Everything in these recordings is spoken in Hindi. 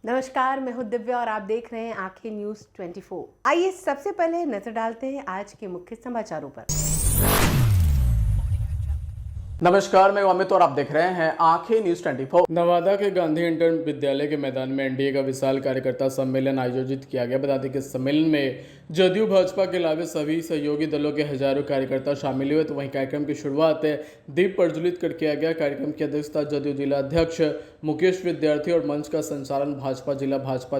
नमस्कार, मैं हूं दिव्या और आप देख रहे हैं आंखें न्यूज 24। आइए सबसे पहले नजर डालते हैं आज के मुख्य समाचारों पर। नमस्कार, मैं अमित और आप देख रहे हैं आंखें न्यूज 24। नवादा के गांधी इंटर विद्यालय के मैदान में एनडीए का विशाल कार्यकर्ता सम्मेलन आयोजित किया गया। बता दें कि सम्मेलन में जदयू भाजपा के अलावा सभी सहयोगी दलों के हजारों कार्यकर्ता शामिल हुए। तो वहीं कार्यक्रम की शुरुआत दीप प्रज्वलित कर किया गया। कार्यक्रम की अध्यक्षता जदयू जिला अध्यक्ष मुकेश विद्यार्थी और मंच का संचालन भाजपा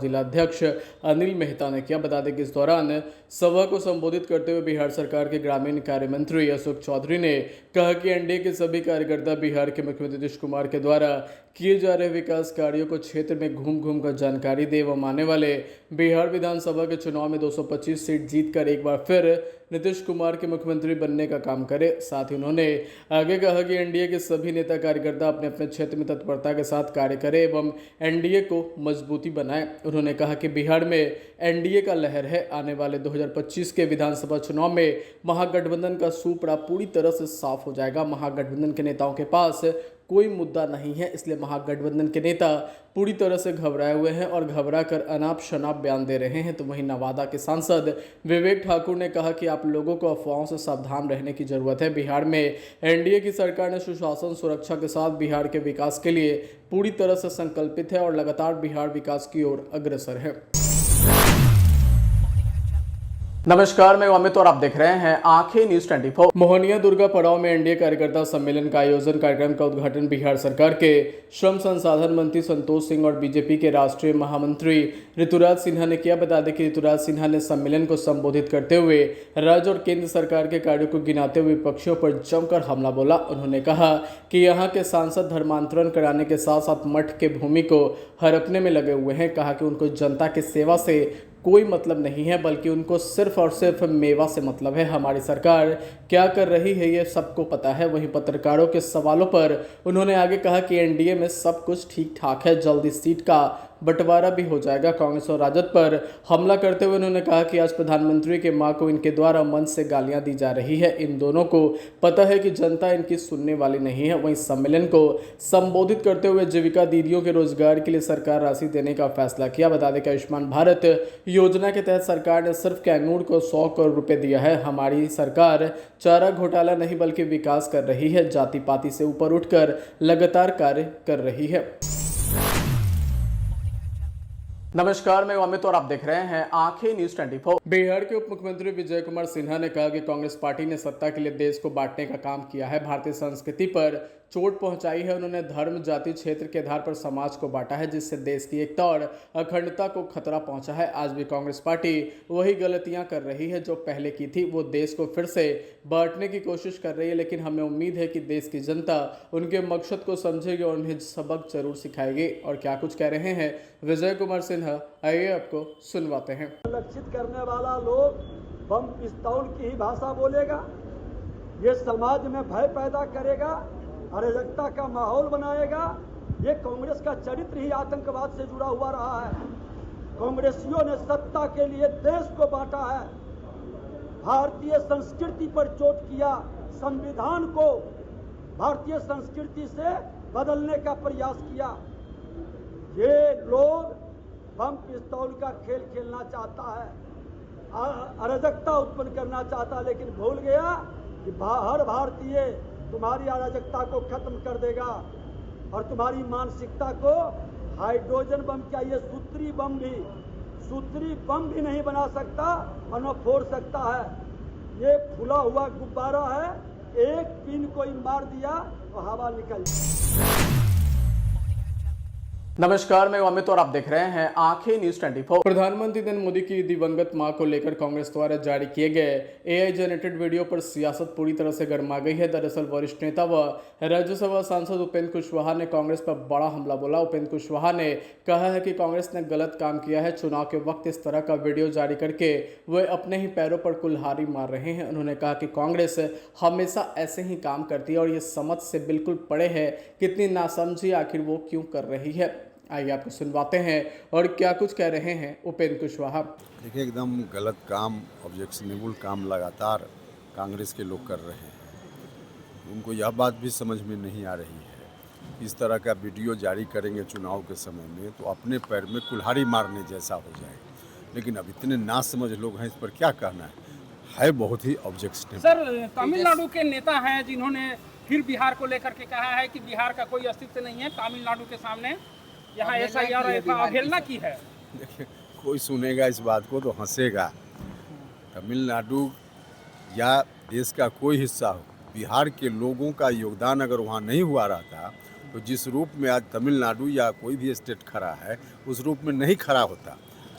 जिला अध्यक्ष अनिल मेहता ने किया। बता दें कि इस दौरान सभा को संबोधित करते हुए बिहार सरकार के ग्रामीण कार्य मंत्री अशोक चौधरी ने कहा कि एनडीए के सभी कार्यकर्ता बिहार के मुख्यमंत्री नीतीश कुमार के द्वारा किए जा रहे विकास कार्यों को क्षेत्र में घूम घूम कर जानकारी दे एवं आने वाले बिहार विधानसभा के चुनाव में 225 सीट जीतकर एक बार फिर नीतीश कुमार के मुख्यमंत्री बनने का काम करे। साथ ही उन्होंने आगे कहा कि एनडीए के सभी नेता कार्यकर्ता अपने अपने क्षेत्र में तत्परता के साथ कार्य करें एवं एनडीए को मजबूती बनाएं। उन्होंने कहा कि बिहार में एनडीए का लहर है। आने वाले 2025 के विधानसभा चुनाव में महागठबंधन का सूपड़ा पूरी तरह से साफ हो जाएगा। महागठबंधन के नेताओं के पास कोई मुद्दा नहीं है, इसलिए महागठबंधन के नेता पूरी तरह से घबराए हुए हैं और घबरा कर अनाप शनाप बयान दे रहे हैं। तो वहीं नवादा के सांसद विवेक ठाकुर ने कहा कि आप लोगों को अफवाहों से सावधान रहने की जरूरत है। बिहार में एनडीए की सरकार ने सुशासन सुरक्षा के साथ बिहार के विकास के लिए पूरी तरह से संकल्पित है और लगातार बिहार विकास की ओर अग्रसर है। नमस्कार, मैं अमित और आप देख रहे हैं आंखें न्यूज 24। मोहनिया दुर्गा पड़ाव में एनडीए कार्यकर्ता सम्मेलन का आयोजन। कार्यक्रम का उद्घाटन बिहार सरकार के श्रम संसाधन मंत्री संतोष सिंह और बीजेपी के राष्ट्रीय महामंत्री ऋतुराज सिन्हा ने किया। बता दें कि ऋतुराज सिन्हा ने सम्मेलन को संबोधित करते हुए राज्य और केंद्र सरकार के कार्यों को गिनाते हुए विपक्षियों पर जमकर हमला बोला। उन्होंने कहा कि यहाँ के सांसद धर्मांतरण कराने के साथ साथ मठ के भूमि को हड़पने में लगे हुए हैं। कहा कि उनको जनता की सेवा से कोई मतलब नहीं है, बल्कि उनको सिर्फ और सिर्फ मेवा से मतलब है। हमारी सरकार क्या कर रही है ये सबको पता है। वहीं पत्रकारों के सवालों पर उन्होंने आगे कहा कि एनडीए में सब कुछ ठीक ठाक है, जल्दी सीट का बंटवारा भी हो जाएगा। कांग्रेस और राजद पर हमला करते हुए उन्होंने कहा कि आज प्रधानमंत्री के मां को इनके द्वारा मंच से गालियां दी जा रही है। इन दोनों को पता है कि जनता इनकी सुनने वाली नहीं है। वहीं सम्मेलन को संबोधित करते हुए जीविका दीदियों के रोजगार के लिए सरकार राशि देने का फैसला किया। बता दें कि आयुष्मान भारत योजना के तहत सरकार ने सिर्फ कैमूर को 100 करोड़ रुपए दिया है। हमारी सरकार चारा घोटाला नहीं बल्कि विकास कर रही है। जाति पाति से ऊपर उठकर लगातार कार्य कर रही है। नमस्कार, मैं अमित और आप देख रहे हैं आंखें न्यूज 24। बिहार के उप मुख्यमंत्री विजय कुमार सिन्हा ने कहा कि कांग्रेस पार्टी ने सत्ता के लिए देश को बांटने का काम किया है, भारतीय संस्कृति पर चोट पहुंचाई है। उन्होंने धर्म जाति क्षेत्र के आधार पर समाज को बांटा है, जिससे देश की एकता और अखंडता को खतरा पहुंचा है। आज भी कांग्रेस पार्टी वही गलतियां कर रही है जो पहले की थी। वो देश को फिर से बांटने की कोशिश कर रही है, लेकिन हमें उम्मीद है कि देश की जनता उनके मकसद को समझेगी और उन्हें सबक जरूर सिखाएगी। और क्या कुछ कह रहे हैं विजय कुमार सिन्हा, आइए आपको सुनवाते हैं। लक्षित करने वाला लोग बम पिस्तौल की ही भाषा बोलेगा, ये समाज में भय पैदा करेगा, अराजकता का माहौल बनाएगा। ये कांग्रेस का चरित्र ही आतंकवाद से जुड़ा हुआ रहा है। कांग्रेसियों ने सत्ता के लिए देश को बांटा है, भारतीय संस्कृति पर चोट किया, संविधान को भारतीय संस्कृति से बदलने का प्रयास किया। ये लोग बम पिस्तौल का खेल खेलना चाहता है, अराजकता उत्पन्न करना चाहता है, लेकिन भूल गया कि हर भारतीय तुम्हारी अराजकता को खत्म कर देगा और तुम्हारी मानसिकता को हाइड्रोजन बम क्या, ये सूत्री बम भी नहीं बना सकता और न फोड़ सकता है। ये फूला हुआ गुब्बारा है, एक पिन कोई मार दिया तो हवा निकल। नमस्कार, मैं अमित और आप देख रहे हैं आंखें न्यूज 24। प्रधानमंत्री नरेंद्र मोदी की दिवंगत मां को लेकर कांग्रेस द्वारा जारी किए गए एआई जनरेटेड वीडियो पर सियासत पूरी तरह से गर्मा गई है। दरअसल वरिष्ठ नेता व राज्यसभा सांसद उपेंद्र कुशवाहा ने कांग्रेस पर बड़ा हमला बोला। उपेंद्र कुशवाहा ने कहा है कि कांग्रेस ने गलत काम किया है। चुनाव के वक्त इस तरह का वीडियो जारी करके वे अपने ही पैरों पर कुल्हाड़ी मार रहे हैं। उन्होंने कहा कि कांग्रेस हमेशा ऐसे ही काम करती है और ये समझ से बिल्कुल परे है कितनी नासमझी आखिर वो क्यों कर रही है। आइए आपको सुनवाते हैं और क्या कुछ कह रहे हैं उपेंद्र कुशवाहा। देखिए, एकदम गलत काम, ऑब्जेक्शनेबल काम लगातार कांग्रेस के लोग कर रहे हैं। उनको यह बात भी समझ में नहीं आ रही है इस तरह का वीडियो जारी करेंगे चुनाव के समय में तो अपने पैर में कुल्हाड़ी मारने जैसा हो जाएगा। लेकिन अब इतने नासमझ लोग हैं, इस पर क्या कहना है बहुत ही ऑब्जेक्शनेबल। सर, तमिलनाडु के नेता हैं जिन्होंने फिर बिहार को लेकर के कहा है कि बिहार का कोई अस्तित्व नहीं है तमिलनाडु के सामने, यहाँ SIR अवहेलना की है। देखिए, कोई सुनेगा इस बात को तो हंसेगा। तमिलनाडु या देश का कोई हिस्सा हो, बिहार के लोगों का योगदान अगर वहाँ नहीं हुआ रहता तो जिस रूप में आज तमिलनाडु या कोई भी स्टेट खड़ा है उस रूप में नहीं खड़ा होता।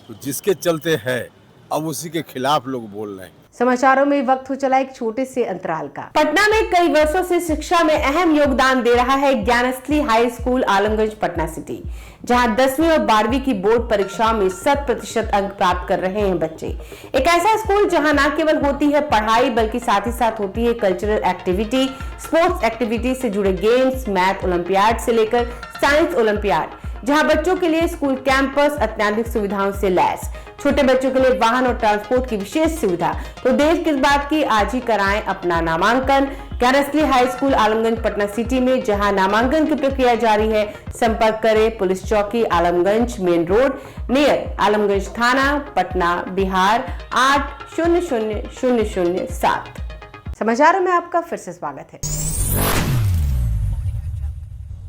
तो जिसके चलते है अब उसी के खिलाफ लोग बोल रहे हैं। समाचारों में वक्त हो चला एक छोटे से अंतराल का। पटना में कई वर्षों से शिक्षा में अहम योगदान दे रहा है Gyansthali high school Alamganj Patna city, जहां 10वीं और 12वीं की बोर्ड परीक्षाओं में 100% अंक प्राप्त कर रहे हैं बच्चे। एक ऐसा स्कूल जहां न केवल होती है पढ़ाई बल्कि साथ ही साथ होती है कल्चरल एक्टिविटी, स्पोर्ट्स एक्टिविटी से जुड़े गेम्स, मैथ ओलंपियाड से लेकर साइंस ओलंपियाड, जहां बच्चों के लिए स्कूल कैंपस अत्याधुनिक सुविधाओं से लैस, छोटे बच्चों के लिए वाहन और ट्रांसपोर्ट की विशेष सुविधा। तो देर किस बात की, आज ही कराएं अपना नामांकन Gyansthali high school Alamganj Patna city में, जहां नामांकन की प्रक्रिया जारी है। संपर्क करें पुलिस चौकी Alamganj main road near Alamganj थाना पटना बिहार 800007। समाचारों में आपका फिर से स्वागत है।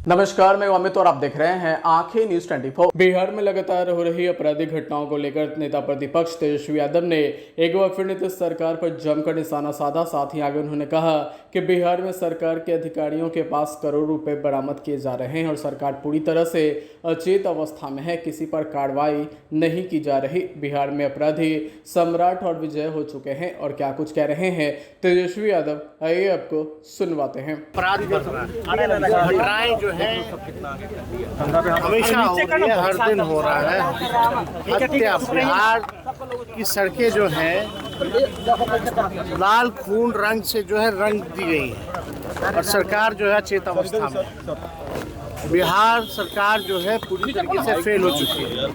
नमस्कार, मैं अमित और आप देख रहे हैं आंखें न्यूज 24। बिहार में लगातार हो रही आपराधिक घटनाओं को लेकर नेता प्रतिपक्ष तेजस्वी यादव ने एक बार फिर नीतीश सरकार पर जमकर निशाना साधा। साथ ही आगे उन्होंने कहा कि बिहार में सरकार के अधिकारियों के पास करोड़ों रुपए बरामद किए जा रहे हैं और सरकार पूरी तरह से अचेत अवस्था में है, किसी पर कार्रवाई नहीं की जा रही। बिहार में अपराधी सम्राट और विजय हो चुके हैं और क्या कुछ कह रहे हैं तेजस्वी यादव, आइए आपको सुनवाते हैं। घटनाएं जो है हमेशा हो रही है, हर दिन हो रहा है हत्या। बिहार की सड़कें जो हैं लाल खून रंग से जो है रंग दी गई है और सरकार जो है चेत अवस्था में। बिहार सरकार जो है पूरी तरीके से फेल हो चुकी है।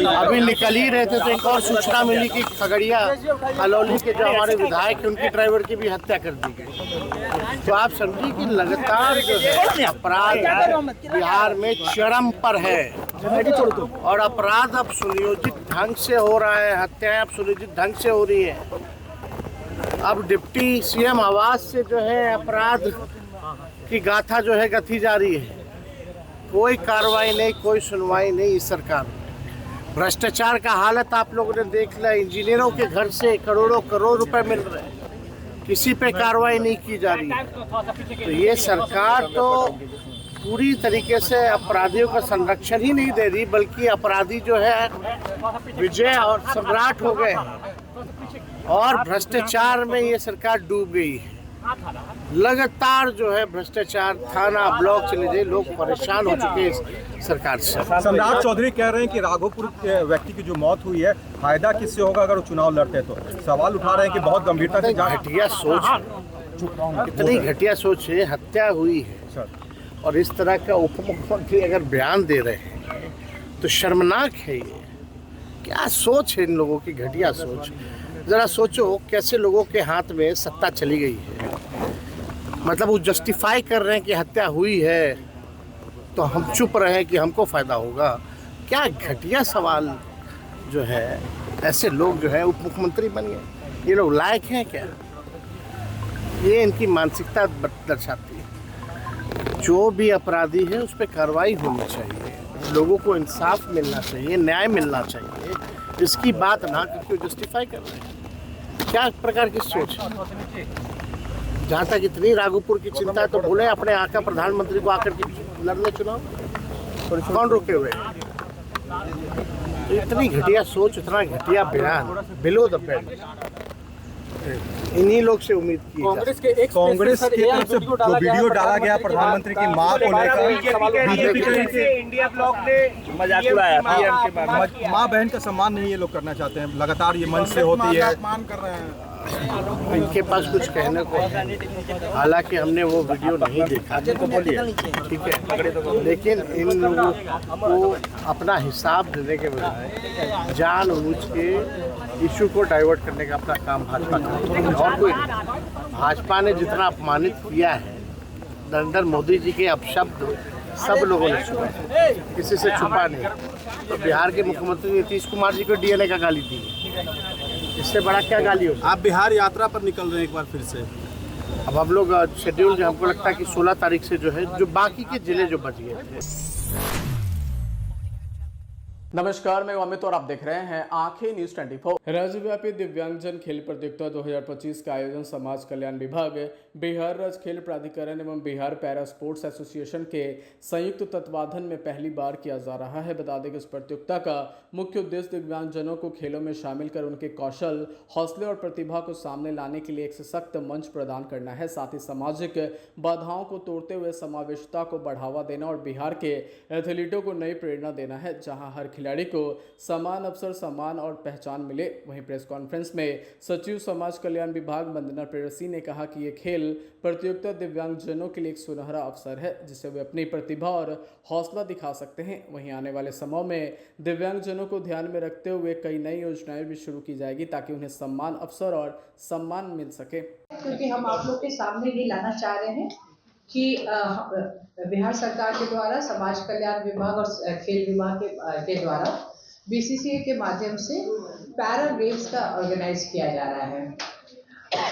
अभी निकल ही रहे थे तो एक और सूचना मिली कि खगड़िया अलौली के जो हमारे विधायक हैं उनकी ड्राइवर की भी हत्या कर दी गई। तो आप समझिए कि लगातार जो है अपराध बिहार में चरम पर है और अपराध अब सुनियोजित ढंग से हो रहा है, हत्याएं अब सुनियोजित ढंग से हो रही है। अब डिप्टी CM आवास से जो है अपराध की गाथा जो है गथी जा रही है। कोई कार्रवाई नहीं, कोई सुनवाई नहीं इस सरकार में। भ्रष्टाचार का हालत आप लोगों ने देख लिया। इंजीनियरों के घर से करोड़ों करोड़ रुपए मिल रहे हैं, किसी पे कार्रवाई नहीं की जा रही है। तो ये सरकार तो पूरी तरीके से अपराधियों का संरक्षण ही नहीं दे रही, बल्कि अपराधी जो है विजय और सम्राट हो गए और भ्रष्टाचार में ये सरकार डूब गई है। लगातार जो है भ्रष्टाचार थाना ब्लॉक चले जाए, लोग परेशान हो चुके हैं इस सरकार से। सम्राट चौधरी कह रहे हैं कि राघोपुर के व्यक्ति की जो मौत हुई है फायदा किससे होगा अगर वो चुनाव लड़ते तो। सवाल उठा रहे हैं कि बहुत गंभीरता से घटिया सोच, इतनी घटिया सोच है। हत्या हुई है और इस तरह का उप मुख्यमंत्री अगर बयान दे रहे हैं तो शर्मनाक है। ये क्या सोच है इन लोगों की, घटिया सोच। ज़रा सोचो कैसे लोगों के हाथ में सत्ता चली गई है। मतलब वो जस्टिफाई कर रहे हैं कि हत्या हुई है तो हम चुप रहे कि हमको फ़ायदा होगा। क्या घटिया सवाल जो है। ऐसे लोग जो है उप मुख्यमंत्री बन गए। ये लोग लायक हैं क्या? ये इनकी मानसिकता दर्शाती है। जो भी अपराधी है उस पर कार्रवाई होनी चाहिए, लोगों को इंसाफ मिलना चाहिए, न्याय मिलना चाहिए। इसकी बात ना करके जस्टिफाई कर रहे हैं। क्या प्रकार की सोच। जहाँ तक इतनी राघोपुर की चिंता है तो बोले अपने आका प्रधानमंत्री को आकर के लड़ने चुनाव, कौन रोके हुए। इतनी घटिया सोच, इतना घटिया बयान, बिलो द बेल्ट। इन्हीं लोग से उम्मीद की। कांग्रेस की तरफ से जो वीडियो डाला गया प्रधानमंत्री की मां को लेकर, इंडिया ब्लॉक ने मजाक उड़ाया। मां बहन का सम्मान नहीं ये लोग करना चाहते हैं, लगातार ये मंच से होती है। इनके पास कुछ कहने को है, हालांकि हमने वो वीडियो नहीं देखा, ठीक है, लेकिन इन लोगों को अपना हिसाब देने के बजाय जानबूझ के इशू को डाइवर्ट करने का अपना काम भाजपा करती है और कोई नहीं। भाजपा ने जितना अपमानित किया है, नरेंद्र मोदी जी के अपशब्द सब लोगों ने छुआ है, किसी से छुपा नहीं। तो बिहार के मुख्यमंत्री नीतीश कुमार जी को डीएनए का गाली दी, इससे बड़ा क्या गाली होगी। आप बिहार यात्रा पर निकल रहे हैं एक बार फिर से। अब हम लोग शेड्यूल जो हमको लगता है कि 16 तारीख से जो है, जो बाकी के जिले जो बच गए थे। नमस्कार, मैं अमित और आप देख रहे हैं आंखें न्यूज 24। राज्यव्यापी दिव्यांगजन खेल प्रतियोगिता 2025 का आयोजन समाज कल्याण विभाग, बिहार राज्य खेल प्राधिकरण एवं बिहार पैरा स्पोर्ट्स एसोसिएशन के संयुक्त तत्वाधान में पहली बार किया जा रहा है। बता दें कि इस प्रतियोगिता का मुख्य उद्देश्य दिव्यांगजनों को खेलों में शामिल कर उनके कौशल, हौसले और प्रतिभा को सामने लाने के लिए एक सशक्त मंच प्रदान करना है। साथ ही सामाजिक बाधाओं को तोड़ते हुए समावेशिता को बढ़ावा देना और बिहार के एथलीटों को नई प्रेरणा देना है, जहां हर खिलाड़ी को समान अवसर, सम्मान और पहचान मिले। वहीं प्रेस कॉन्फ्रेंस में सचिव समाज कल्याण विभाग वंदना प्रेयसी ने कहा कि ये खेल प्रतियोगिता दिव्यांगजनों के लिए एक सुनहरा अवसर है, जिससे वे अपनी प्रतिभा और हौसला दिखा सकते हैं। वहीं आने वाले समय में दिव्यांगजनों को ध्यान में रखते हुए कई नई योजनाएं भी शुरू की जाएगी, ताकि उन्हें सम्मान, अवसर और सम्मान मिल सके। क्योंकि हम आप लोग के सामने ये लाना चाह रहे हैं कि बिहार सरकार के द्वारा समाज कल्याण विभाग और खेल विभाग के द्वारा बीसीसीए के माध्यम से पैरा गेम्स का ऑर्गेनाइज किया जा रहा है।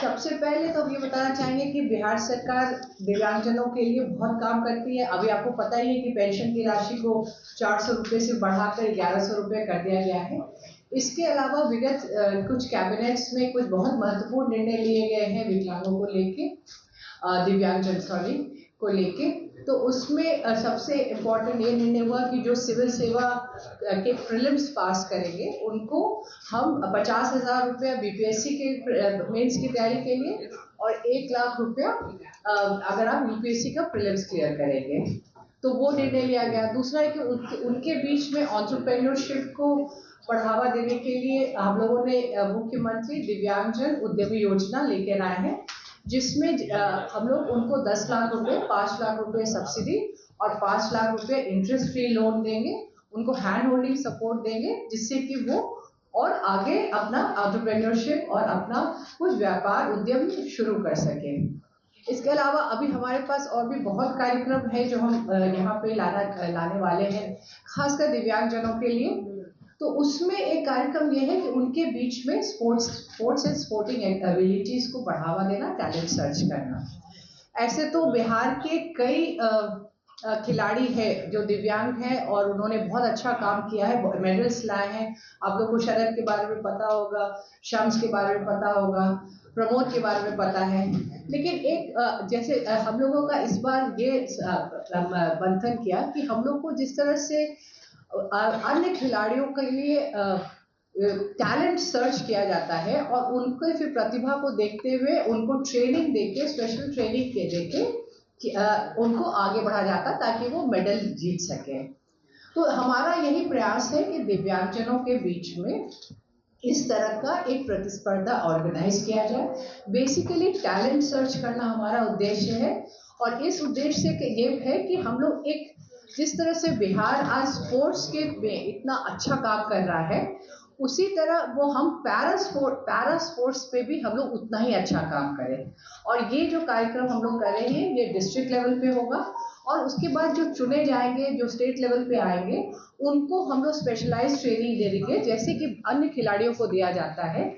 सबसे पहले तो हम ये बताना चाहेंगे कि बिहार सरकार दिव्यांगजनों के लिए बहुत काम करती है। अभी आपको पता ही है कि पेंशन की राशि को 400 रुपये से बढ़ाकर 1100 रुपये कर दिया गया है। इसके अलावा विगत कुछ कैबिनेट्स में कुछ बहुत महत्वपूर्ण निर्णय लिए गए हैं विकलांगों को लेके, दिव्यांगजन को लेके। तो उसमें सबसे इम्पोर्टेंट ये निर्णय हुआ कि जो सिविल सेवा के प्रीलिम्स पास करेंगे उनको हम 50,000 रुपया बीपीएससी के मेंस की तैयारी के लिए और 1 लाख रुपया अगर आप यूपीएससी का प्रीलिम्स क्लियर करेंगे, तो वो निर्णय लिया गया। दूसरा है कि उनके बीच में एंटरप्रेन्योरशिप को बढ़ावा देने के लिए हम लोगों ने मुख्यमंत्री दिव्यांगजन उद्यमी योजना लेकर आए हैं, जिसमें हम लोग उनको 10 लाख रुपए, 5 लाख रुपए सब्सिडी और 5 लाख रुपए इंटरेस्ट फ्री लोन देंगे। उनको हैंड होल्डिंग सपोर्ट देंगे, जिससे कि वो और आगे अपना एंटरप्रेन्योरशिप और अपना कुछ व्यापार उद्यम शुरू कर सकें। इसके अलावा अभी हमारे पास और भी बहुत कार्यक्रम है जो हम यहाँ पे लाने वाले हैं, खासकर दिव्यांगजनों के लिए। तो उसमें एक कार्यक्रम ये है कि उनके बीच में स्पोर्ट्स एंड स्पोर्टिंग एबिलिटीज़ को बढ़ावा देना, टैलेंट सर्च करना। ऐसे तो बिहार के कई खिलाड़ी हैं जो दिव्यांग हैं और उन्होंने बहुत अच्छा काम किया है, मेडल्स लाए हैं। आप लोग को शरद के बारे में पता होगा, शम्स के बारे में पता होगा, प्रमोद के बारे में पता है। लेकिन एक जैसे हम लोगों का इस बार ये मंथन किया कि हम लोग को जिस तरह से अन्य खिलाड़ियों के लिए टैलेंट सर्च किया जाता है और उनके फिर प्रतिभा को देखते हुए उनको ट्रेनिंग देके, स्पेशल ट्रेनिंग के देके उनको आगे बढ़ा जाता ताकि वो मेडल जीत सके। तो हमारा यही प्रयास है कि दिव्यांगजनों के बीच में इस तरह का एक प्रतिस्पर्धा ऑर्गेनाइज किया जाए। बेसिकली टैलेंट सर्च करना हमारा उद्देश्य है और इस उद्देश्य से ये है कि हम लोग एक जिस तरह से बिहार आज स्पोर्ट्स के में इतना अच्छा काम कर रहा है, उसी तरह वो हम पैरा स्पोर्ट्स पे भी हम लोग उतना ही अच्छा काम करें। और ये जो कार्यक्रम हम लोग कर रहे हैं ये डिस्ट्रिक्ट लेवल पे होगा और उसके बाद जो चुने जाएंगे, जो स्टेट लेवल पे आएंगे, उनको हम लोग स्पेशलाइज्ड ट्रेनिंग दे देंगे जैसे कि अन्य खिलाड़ियों को दिया जाता है,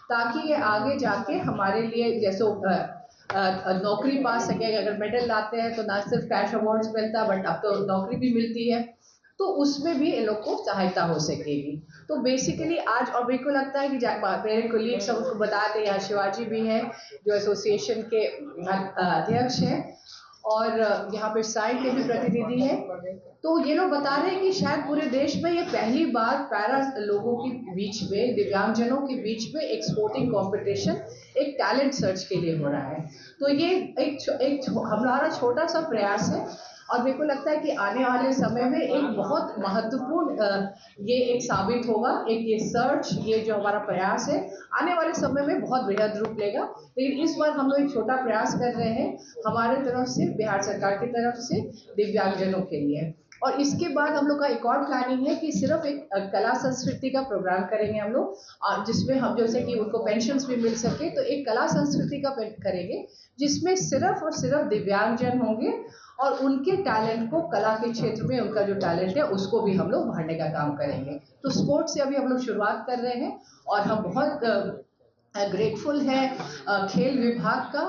ताकि ये आगे जाके हमारे लिए जैसे नौकरी पा सके। अगर मेडल लाते हैं तो ना सिर्फ कैश अवार्ड्स मिलता, बट अब तो नौकरी भी मिलती है, तो उसमें भी इन लोग को सहायता हो सकेगी। तो बेसिकली आज, और मेरे को लगता है कि मेरे कोलीग सब उसको बताते, यहाँ शिवाजी भी हैं जो एसोसिएशन के अध्यक्ष हैं और यहाँ पे साई के भी प्रतिनिधि हैं। तो ये लोग बता रहे हैं कि शायद पूरे देश में ये पहली बार पैरा लोगों के बीच में, दिव्यांगजनों के बीच में एक स्पोर्टिंग कंपटीशन, एक टैलेंट सर्च के लिए हो रहा है। तो ये एक हमारा छोटा सा प्रयास है और मेरे को लगता है कि आने वाले समय में एक बहुत महत्वपूर्ण ये एक साबित होगा। एक ये सर्च, ये जो हमारा प्रयास है, आने वाले समय में बहुत बृहद रूप लेगा। लेकिन इस बार हम लोग एक छोटा प्रयास कर रहे हैं हमारे तरफ से, बिहार सरकार की तरफ से, दिव्यांगजनों के लिए। और इसके बाद हम लोग का एक और प्लानिंग है कि सिर्फ एक कला संस्कृति का प्रोग्राम करेंगे हम लोग, जिसमें हम जैसे कि उनको पेंशन्स भी मिल सके, तो एक कला संस्कृति का करेंगे जिसमें सिर्फ और सिर्फ दिव्यांगजन होंगे और उनके टैलेंट को, कला के क्षेत्र में उनका जो टैलेंट है उसको भी हम लोग बढ़ाने का काम करेंगे। तो स्पोर्ट्स से अभी हम लोग शुरुआत कर रहे हैं और हम बहुत ग्रेटफुल है खेल विभाग का,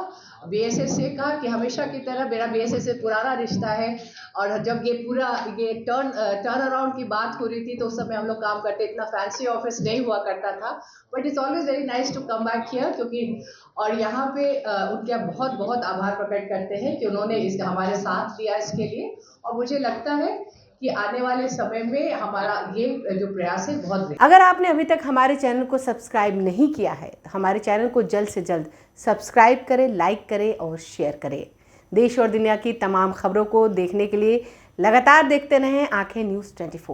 बीएसएसए का, कि हमेशा की तरह मेरा बीएसएसए पुराना रिश्ता है और जब ये टर्न अराउंड की बात हो रही थी तो उस समय हम लोग काम करते, इतना फैंसी ऑफिस नहीं हुआ करता था, but it's always very nice to come back here, क्योंकि और यहाँ पे उनका बहुत बहुत आभार प्रकट करते हैं कि उन्होंने इसका हमारे साथ दिया इसके लिए, और मुझे लगता है कि आने वाले समय में हमारा ये जो प्रयास है बहुत। अगर आपने अभी तक हमारे चैनल को सब्सक्राइब नहीं किया है तो हमारे चैनल को जल्द से जल्द सब्सक्राइब करें, लाइक करें और शेयर करें। देश और दुनिया की तमाम खबरों को देखने के लिए लगातार देखते रहें आंखें न्यूज़ 24।